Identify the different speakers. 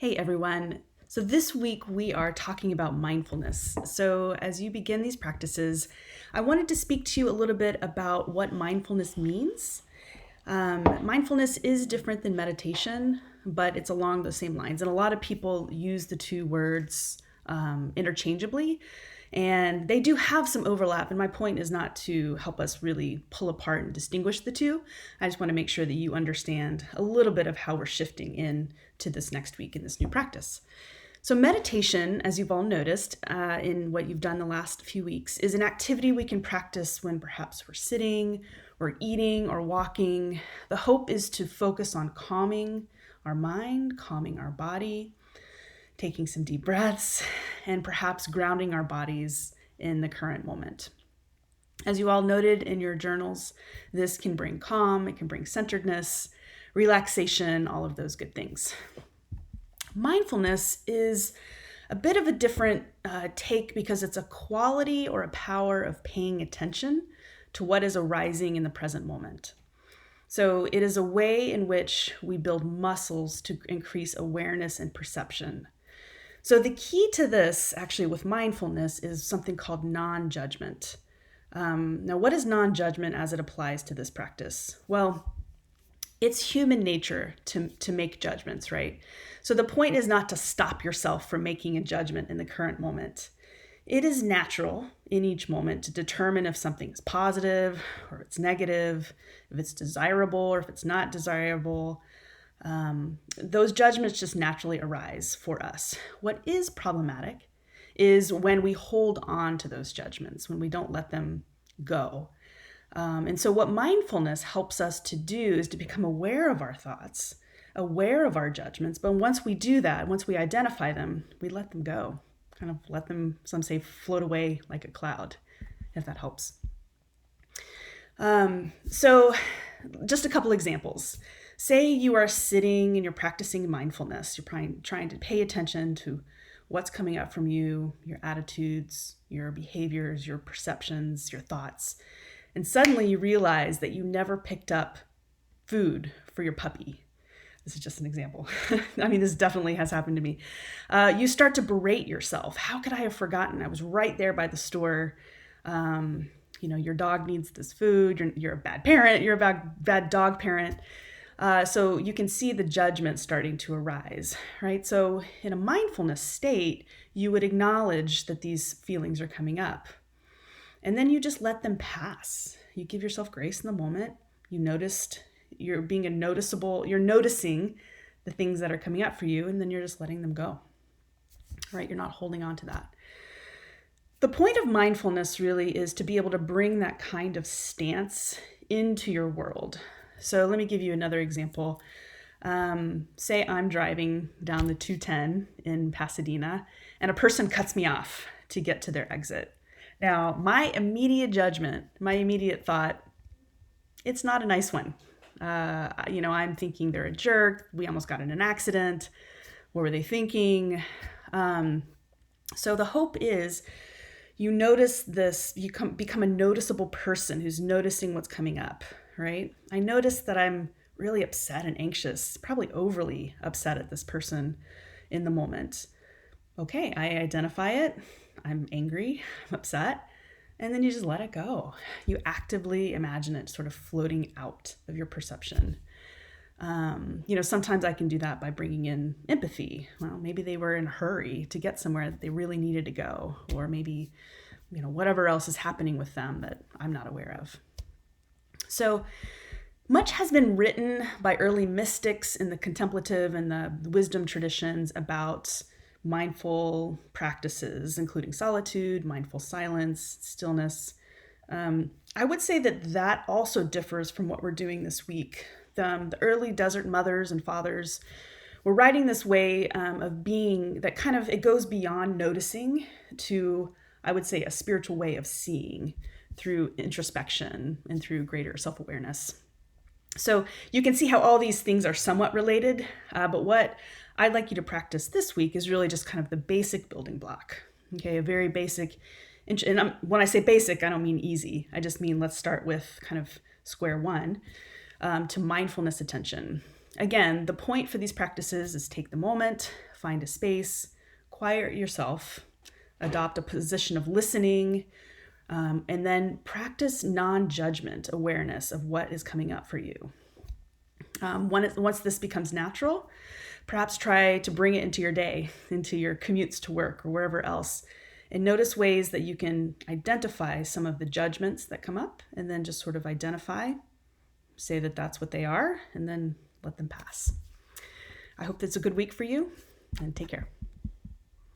Speaker 1: Hey everyone. So this week we are talking about mindfulness. So as you begin these practices, I wanted to speak to you a little bit about what mindfulness means. Mindfulness is different than meditation, but it's along the same lines. And a lot of people use the two words interchangeably, and they do have some overlap. And my point is not to help us really pull apart and distinguish the two. I just want to make sure that you understand a little bit of how we're shifting in to this next week in this new practice. So, meditation, as you've all noticed in what you've done the last few weeks, is an activity we can practice when perhaps we're sitting or eating or walking. The hope is to focus on calming our mind, calming our body, taking some deep breaths, and perhaps grounding our bodies in the current moment. As you all noted in your journals, this can bring calm, it can bring centeredness, relaxation, all of those good things. Mindfulness is a bit of a different take because it's a quality or a power of paying attention to what is arising in the present moment. So it is a way in which we build muscles to increase awareness and perception. So the key to this, actually, with mindfulness is something called non-judgment. Now, what is non-judgment as it applies to this practice? Well, it's human nature to make judgments, right? So the point is not to stop yourself from making a judgment in the current moment. It is natural in each moment to determine if something is positive or it's negative, if it's desirable or if it's not desirable. Those judgments just naturally arise for us. What is problematic is when we hold on to those judgments, when we don't let them go. And so what mindfulness helps us to do is to become aware of our thoughts, aware of our judgments. But once we do that, once we identify them, we let them go, kind of let them, some say, float away like a cloud, if that helps. So just a couple examples. Say you are sitting and you're practicing mindfulness. You're trying to pay attention to what's coming up from you, your attitudes, your behaviors, your perceptions, your thoughts. And suddenly you realize that you never picked up food for your puppy. This is just an example. I mean, this definitely has happened to me. You start to berate yourself. How could I have forgotten? I was right there by the store. Your dog needs this food. You're a bad parent. You're a bad dog parent. So you can see the judgment starting to arise, right? So in a mindfulness state, you would acknowledge that these feelings are coming up. And then you just let them pass. You give yourself grace in the moment. You're noticing the things that are coming up for you, and then you're just letting them go, right? You're not holding on to that. The point of mindfulness really is to be able to bring that kind of stance into your world. So let me give you another example. Say I'm driving down the 210 in Pasadena, and a person cuts me off to get to their exit. Now, my immediate thought, it's not a nice one. I'm thinking they're a jerk. We almost got in an accident. What were they thinking? So the hope is you notice this, you become a noticeable person who's noticing what's coming up, right? I notice that I'm really upset and anxious, probably overly upset at this person in the moment. Okay, I identify it. I'm angry, I'm upset, and then you just let it go. You actively imagine it sort of floating out of your perception. Sometimes I can do that by bringing in empathy. Well, maybe they were in a hurry to get somewhere that they really needed to go, or maybe, whatever else is happening with them that I'm not aware of. So much has been written by early mystics in the contemplative and the wisdom traditions about mindful practices, including solitude, mindful silence, stillness. I would say that also differs from what we're doing this week. The early desert mothers and fathers were writing this way of being that kind of, it goes beyond noticing to, I would say, a spiritual way of seeing through introspection and through greater self-awareness. So you can see how all these things are somewhat related, but what I'd like you to practice this week is really just kind of the basic building block. Okay, a very basic, and when I say basic, I don't mean easy. I just mean let's start with kind of square one to mindfulness attention. Again, the point for these practices is take the moment, find a space, quiet yourself, adopt a position of listening, and then practice non-judgment awareness of what is coming up for you. Once this becomes natural, perhaps try to bring it into your day, into your commutes to work or wherever else, and notice ways that you can identify some of the judgments that come up, and then just sort of identify, say that that's what they are, and then let them pass. I hope that's a good week for you, and take care.